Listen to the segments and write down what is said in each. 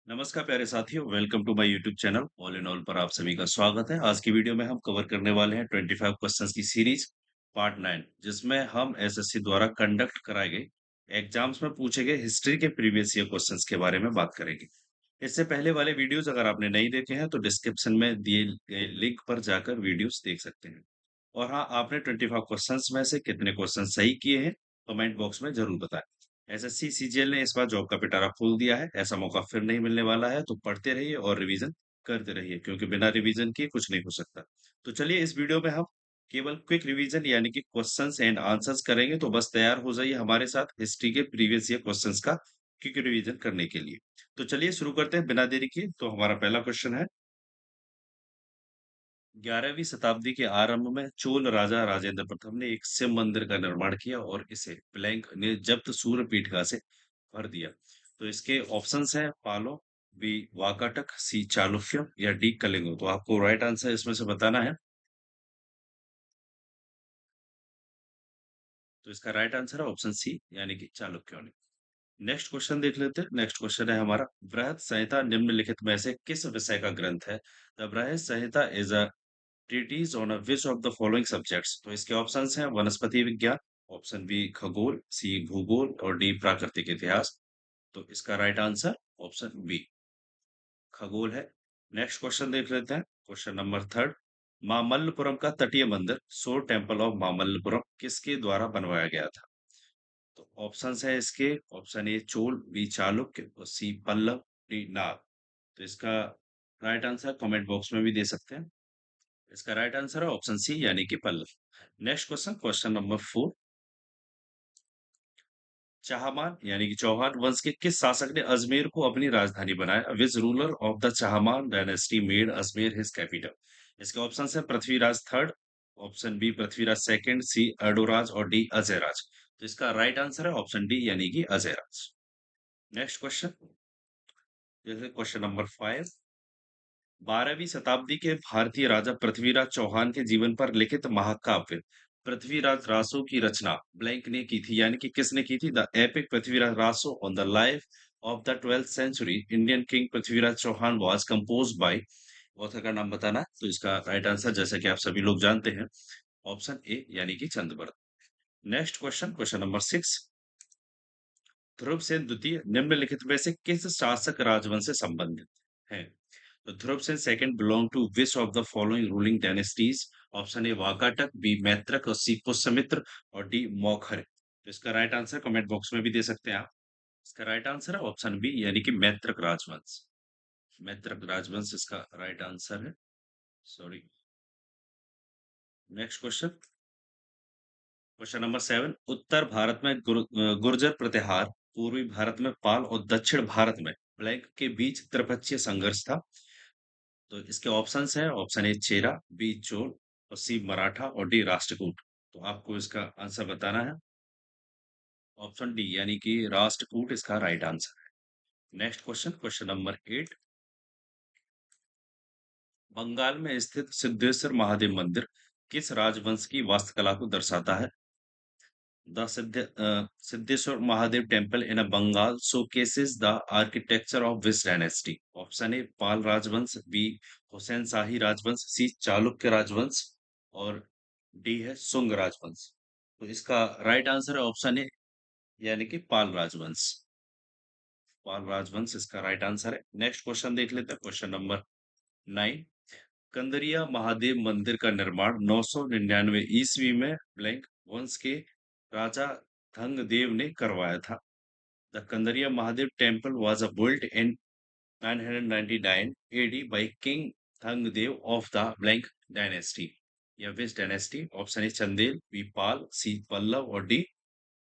नमस्कार प्यारे साथियों, welcome to my YouTube channel all in all पर आप सभी का स्वागत है। आज की वीडियो में हम कवर करने वाले हैं 25 क्वेश्चंस की सीरीज पार्ट 9, जिसमें हम एसएससी द्वारा कंडक्ट कराए गए एग्जाम्स में पूछे गए हिस्ट्री के प्रीवियस ईयर क्वेश्चंस के बारे में बात करेंगे। इससे पहले वाले वीडियोस अगर आपने नहीं देखे हैं तो डिस्क्रिप्शन में दिए गए लिंक पर जाकर वीडियोस देख सकते हैं। और हाँ, आपने 25 क्वेश्चंस में से कितने क्वेश्चन सही किए हैं कमेंट बॉक्स में जरूर बताएं। एसएससी सीजीएल ने इस बार जॉब का पिटारा खोल दिया है। ऐसा मौका फिर नहीं मिलने वाला है, तो पढ़ते रहिए और रिवीजन करते रहिए, क्योंकि बिना रिवीजन के कुछ नहीं हो सकता। तो चलिए, इस वीडियो में हम केवल क्विक रिवीजन यानी कि क्वेश्चंस एंड आंसर्स करेंगे। तो बस तैयार हो जाइए हमारे साथ हिस्ट्री के प्रीवियस ईयर क्वेश्चंस का क्विक रिवीजन करने के लिए। तो चलिए शुरू करते हैं बिना देरी के। तो हमारा पहला क्वेश्चन है, 11वीं शताब्दी के आरंभ में चोल राजा राजेंद्र प्रथम ने एक शिव मंदिर का निर्माण किया और इसे ब्लैंक ने जब्त सूर्य पीठिका से भर दिया। तो इसके ऑप्शंस हैं पालो, बी वाकाटक, सी चालुक्य या डी कलिंग। तो आपको राइट आंसर इसमें से बताना है। तो इसका राइट आंसर है ऑप्शन सी यानी कि चालुक्यों ने। नेक्स्ट क्वेश्चन देख लेते हैं। नेक्स्ट क्वेश्चन है हमारा, बृहद संहिता निम्नलिखित में से किस विषय का ग्रंथ है? The Brihad Samhita is a treatise on a which of the following subjects? तो इसके ऑप्शंस हैं वनस्पति विज्ञान, ऑप्शन बी खगोल, सी भूगोल और डी प्राकृतिक इतिहास। तो इसका राइट आंसर ऑप्शन बी खगोल है। नेक्स्ट क्वेश्चन देख लेते हैं। क्वेश्चन नंबर थर्ड, मामल्लपुरम का तटीय मंदिर सोर टेम्पल ऑफ मामल्लपुरम किसके द्वारा बनवाया गया था? तो ऑप्शंस है इसके, option A Chola, B Chalukya और सी पल्लव, डी नाग। तो इसका राइट आंसर कमेंट बॉक्स में भी दे सकते हैं। इसका राइट आंसर है ऑप्शन सी यानी कि Pallava. Next question, question number four, Chahamana यानी कि चौहान वंश के किस शासक ने अजमेर को अपनी राजधानी बनाया? Which ruler of the Chahaman dynasty made Ajmer his capital? इसके ऑप्शन है Prithviraj third, option B Prithviraj second, C Adoraj और डी अजयराज। तो इसका राइट आंसर है ऑप्शन डी यानी कि अजयराज। नेक्स्ट क्वेश्चन, जैसे क्वेश्चन नंबर फाइव, 12वीं शताब्दी के भारतीय राजा पृथ्वीराज चौहान के जीवन पर लिखित महाकाव्य पृथ्वीराज रासो की रचना ब्लैंक ने की थी, यानी कि किसने की थी? The epic Prithviraj Raso on the life of the 12th century Indian king Prithviraj Chauhan was compose by. Author का नाम बताना है। तो इसका राइट आंसर, जैसा कि आप सभी लोग जानते हैं, ऑप्शन ए यानी कि Chandrabard. Next question, question number six, Dhruvsen द्वितीय निम्नलिखित में से किस शासक राजवंश से संबंधित है? तो Dhruvasena second belong to which of the following ruling dynasties? Option A Vakataka, B Maitraka और सी पुष्यमित्र और डी मौखर। तो इसका राइट आंसर कमेंट बॉक्स में भी दे सकते हैं आप। इसका राइट आंसर है ऑप्शन बी यानी कि मैत्रक राजवंश। मैत्रक राजवंश इसका राइट आंसर है। Sorry. Next question, question number seven, Uttar Bharat में गुर्जर प्रतिहार, पूर्वी भारत में पाल और दक्षिण भारत में ब्लैंक के बीच त्रिपक्षीय संघर्ष था। तो इसके ऑप्शंस हैं, option A Chera, B Chola और सी मराठा और डी राष्ट्रकूट। तो आपको इसका आंसर बताना है। ऑप्शन डी यानी कि राष्ट्रकूट इसका राइट आंसर है। Next question, question number eight, Bengal में स्थित सिद्धेश्वर महादेव मंदिर किस राजवंश की वास्तुकला को दर्शाता है? The Siddheshwar Mahadev temple in Bengal showcases the architecture of which dynasty? Option A Pala राजवंश, बी हुसैन शाही राजवंश, सी चालुक्य राजवंश और डी है सुंग राजवंश। तो इसका राइट आंसर है ऑप्शन ए यानी कि पाल राजवंश। पाल राजवंश इसका राइट आंसर है। नेक्स्ट क्वेश्चन देख लेते हैं। Question number nine, Kandariya Mahadev मंदिर का निर्माण 999 ईस्वी में ब्लैंक वंश के राजा धंगदेव ने करवाया था। The Kandariya Mahadev temple was built in 999 AD by King Thangdev of the blank dynasty। या which dynasty? Option A Chandel, B Pala, C Pallava और डी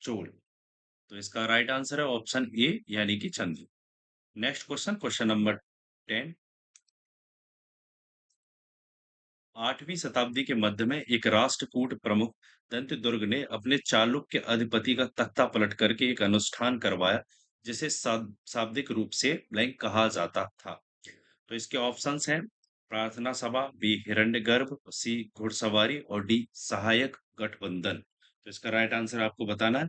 चोल। तो इसका राइट आंसर है ऑप्शन ए यानी कि Chandel. Next question, question number 10, 8वीं शताब्दी के मध्य में एक राष्ट्रकूट प्रमुख दंतदुर्ग ने अपने चालुक्य अधिपति का तख्ता पलट करके एक अनुष्ठान करवाया, जिसे शाब्दिक रूप से ब्लैंक कहा जाता था। तो इसके ऑप्शंस हैं प्रार्थना सभा, बी हिरण्यगर्भ, सी घुड़सवारी और डी सहायक गठबंधन। तो इसका राइट आंसर आपको बताना है।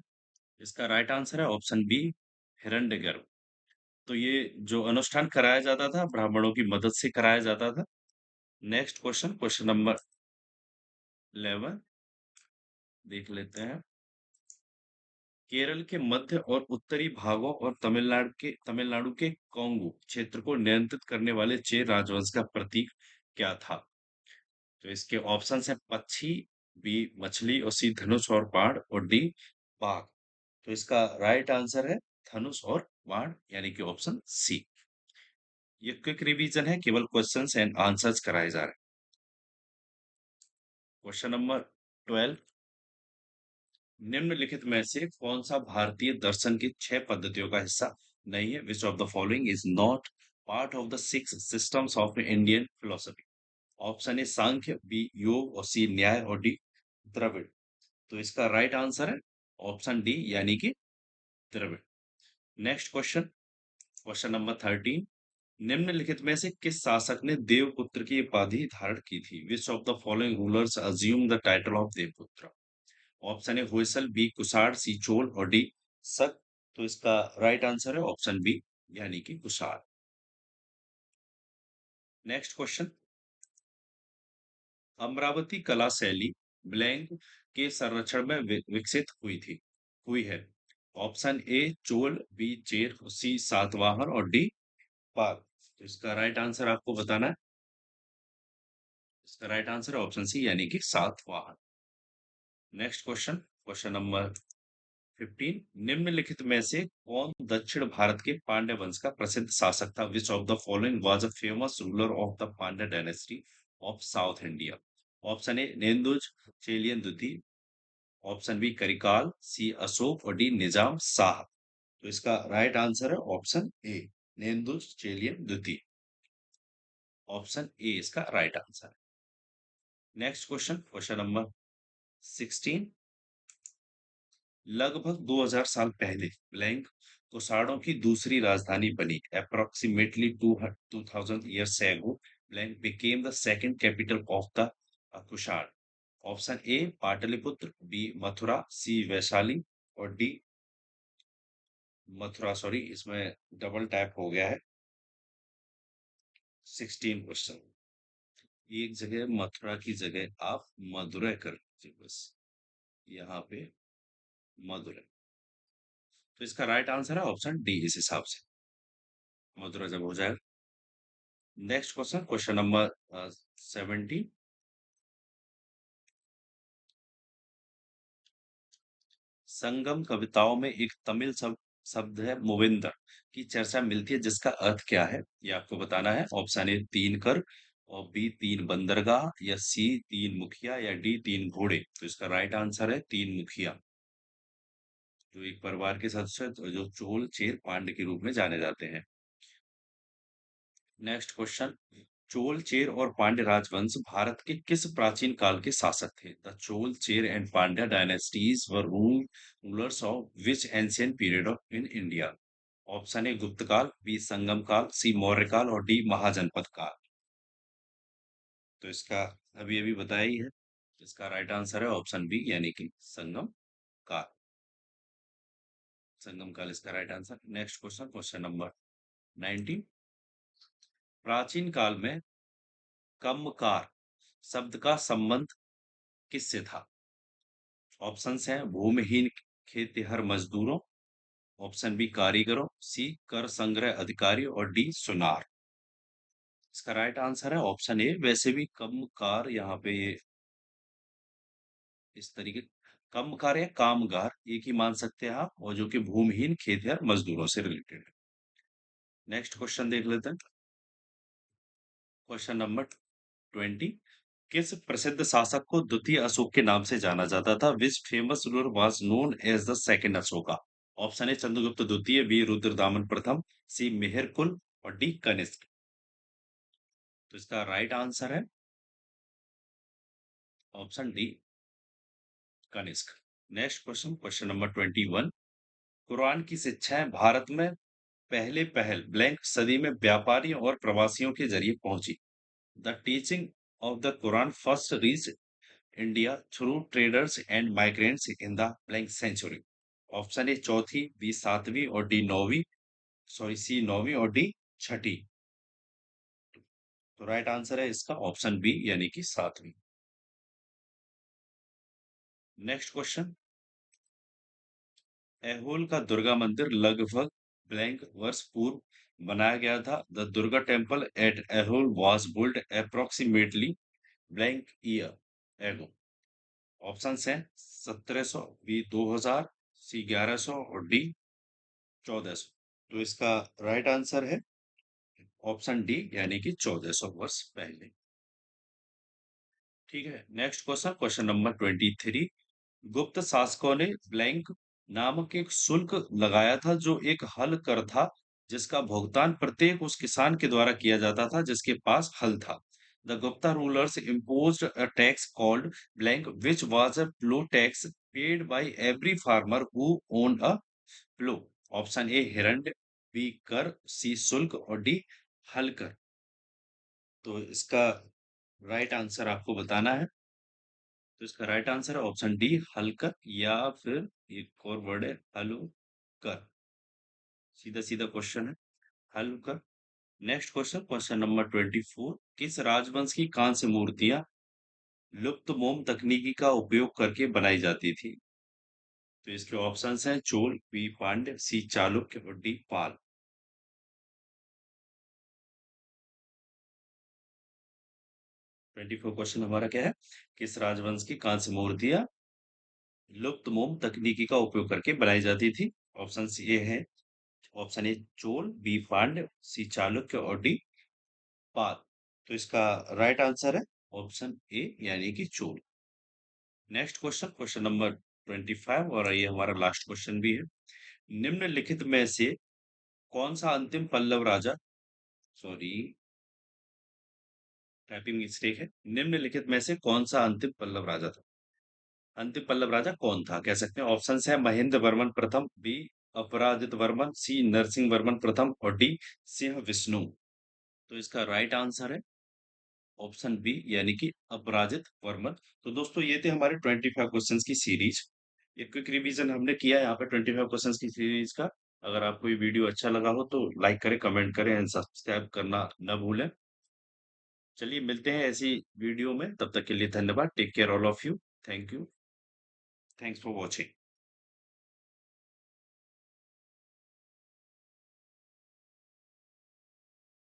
इसका राइट आंसर है ऑप्शन बी हिरण्यगर्भ। तो ये जो अनुष्ठान कराया जाता था ब्राह्मणों की मदद से कराया जाता था। नेक्स्ट क्वेश्चन, क्वेश्चन नंबर 11 देख लेते हैं। केरल के मध्य और उत्तरी भागों और तमिलनाडु के कोंगू क्षेत्र को नियंत्रित करने वाले चेर राजवंश का प्रतीक क्या था? तो इसके ऑप्शंस हैं पक्षी, बी मछली और सी धनुष और बाण और डी बाघ। तो इसका राइट आंसर है धनुष और बाण यानी कि ऑप्शन सी। ये क्विक रिवीजन है, केवल क्वेश्चंस एंड आंसर्स कराए जा रहे हैं। क्वेश्चन नंबर 12, निम्नलिखित में से कौन सा भारतीय दर्शन की 6 पद्धतियों का हिस्सा नहीं है? Which of the following is not part of the 6 systems of Indian philosophy? Option A Sankhya, B Yoga और सी न्याय और डी द्रविड़। तो इसका राइट आंसर है ऑप्शन डी यानी कि द्रविड़। नेक्स्ट क्वेश्चन, क्वेश्चन नंबर 13, निम्नलिखित में से किस शासक ने देवपुत्र की उपाधि धारण की थी? Which of the following rulers assume the title of Devaputra? Option A Hoysala, B Kushan, C Chola और डी शक। तो इसका राइट आंसर है ऑप्शन बी यानी कि कुषाण। नेक्स्ट क्वेश्चन, अमरावती कला शैली ब्लैंक के संरक्षण में विकसित हुई है। Option A Chola, B Chera, C Satavahana और डी पाल। तो इसका राइट आंसर आपको बताना है। इसका राइट आंसर है ऑप्शन सी यानी कि Satavahana. Next question, question number 15, निम्नलिखित में से कौन दक्षिण भारत के पांड्य वंश का प्रसिद्ध शासक था? Which of the following was a famous ruler of the Pandya dynasty of south India? Option A Nedunj Cheliyan द्वितीय, option B Karikal, C Ashok और डी निजाम शाह। तो इसका राइट आंसर है ऑप्शन ए नेंदुज चेलियन द्वितीय। ऑप्शन ए इसका राइट आंसर है। नेक्स्ट क्वेश्चन, क्वेश्चन नंबर 16, लगभग 2000 साल पहले ब्लैंक कुषाणों की दूसरी राजधानी बनी। Approximately 2000 years ago blank became the second capital of the Kushan. Option A Pataliputra, B Mathura, C Vaishali और डी मथुरा, सॉरी इसमें डबल टैप हो गया है। 16 क्वेश्चन, एक जगह मथुरा की जगह आप मदुरै कर लीजिए बस, यहाँ पे मदुरै। तो इसका राइट आंसर है ऑप्शन डी इस हिसाब से, मदुरा जब हो जाएगा। नेक्स्ट क्वेश्चन, क्वेश्चन नंबर 17, संगम कविताओं में एक तमिल शब्द है मोविंदर की चर्चा मिलती है, जिसका अर्थ क्या है? ये आपको बताना है। ऑप्शन ए तीन कर और बी तीन बंदरगाह या सी तीन मुखिया या डी तीन घोड़े। तो इसका राइट आंसर है तीन मुखिया, जो एक परिवार के सदस्य जो चोल चेर पांड्य के रूप में जाने जाते हैं। नेक्स्ट क्वेश्चन, चोल चेर और पांड्य राजवंश भारत के किस प्राचीन काल के शासक थे? The Chola Chera and Pandya dynasties were rulers of which ancient period of in India? Option A Gupta काल, बी संगम काल, सी मौर्य काल और डी महाजनपद काल। तो इसका अभी अभी बताया ही है। इसका राइट आंसर है ऑप्शन बी यानी कि संगम काल। संगम काल इसका right answer. Next question, question number 19, प्राचीन काल में कमकार शब्द का संबंध किससे था? ऑप्शंस हैं भूमिहीन खेतिहर मजदूरों, ऑप्शन बी कारीगरों, सी कर संग्रह अधिकारी और डी सुनार। इसका राइट आंसर है ऑप्शन ए। वैसे भी कमकार यहाँ पे ये इस तरीके कमकार या कामगार एक ही मान सकते हैं आप, और जो कि भूमिहीन खेतिहर मजदूरों से रिलेटेड है। नेक्स्ट क्वेश्चन देख लेते हैं, क्वेश्चन नंबर 20, किस प्रसिद्ध शासक को द्वितीय अशोक के नाम से जाना जाता था? Which famous ruler was known as the second Ashoka? Option A Chandragupta द्वितीय, बी रुद्रदामन प्रथम, सी मेहेरकुल और डी कनिष्क। तो इसका राइट आंसर है option D Kanishka. Next question, question number 21, Quran की शिक्षाएं भारत में पहल ब्लैंक सदी में व्यापारियों और प्रवासियों के जरिए पहुंची। The teaching of the Quran first reach India through traders and migrants in the blank century. Option A चौथी, बी सातवीं और डी नौवीं, सॉरी, सी नौवीं और डी छठी। तो राइट आंसर है इसका ऑप्शन बी यानी कि सातवीं। Next question. ऐहोल का दुर्गा मंदिर लगभग ब्लैंक वर्ष पूर्व बनाया गया था। The Durga temple at Aihole was built approximately blank year ago. Options हैं 1700, बी 2000, सी 1100 और डी 1400। तो इसका राइट आंसर है ऑप्शन डी यानी कि 1400 वर्ष पहले। ठीक है, नेक्स्ट क्वेश्चन, क्वेश्चन नंबर 23। गुप्त शासकों ने ब्लैंक नामक एक शुल्क लगाया था जो एक हल कर था, जिसका भुगतान प्रत्येक उस किसान के द्वारा किया जाता था जिसके पास हल था। The Gupta rulers imposed a tax called blank which was a plough tax paid by every farmer who owned a plough। Option A हिरण्य, बी कर, सी शुल्क और डी हल कर। तो इसका राइट आंसर आपको बताना है। तो इसका राइट आंसर है ऑप्शन डी हलकर, या फिर एक और वर्ड है हलुकर। सीधा सीधा क्वेश्चन है, Halukar. Next question, question number 24। किस राजवंश की कांस्य मूर्तियां लुप्त मोम तकनीकी का उपयोग करके बनाई जाती थी? तो इसके ऑप्शंस हैं चोल, बी पांड्य, सी चालुक्य और डी पाल। 24 क्वेश्चन हमारा क्या है? किस राजवंश की कांस्य मूर्तियां लुप्त मोम तकनीकी का उपयोग करके बनाई जाती थी? ऑप्शन ये है, option A Chola, B Pandya, C Chalukya और डी पाल। तो इसका राइट आंसर है ऑप्शन ए यानी कि Chola. Next question, question number 25 और ये हमारा लास्ट क्वेश्चन भी है। निम्नलिखित में से कौन सा अंतिम पल्लव राजा, सॉरी टाइपिंग मिस्टेक है, निम्नलिखित में से कौन सा अंतिम पल्लव राजा था? अंतिम पल्लव राजा कौन था कह सकते हैं। ऑप्शन है महेंद्र वर्मन प्रथम, बी अपराजित वर्मन, सी नरसिंह वर्मन प्रथम और डी सिंह विष्णु। तो इसका राइट आंसर है ऑप्शन बी यानी कि अपराजित वर्मन। तो दोस्तों ये थे हमारे 25 क्वेश्चंस की सीरीज। ये क्विक रिवीजन हमने किया है यहाँ पे 25 क्वेश्चंस की सीरीज का। अगर आपको ये वीडियो अच्छा लगा हो तो लाइक करें, कमेंट करें एंड सब्सक्राइब करना न भूलें। चलिए मिलते हैं ऐसी वीडियो में, तब तक के लिए धन्यवाद। Take care all of you. Thank you. Thanks for watching.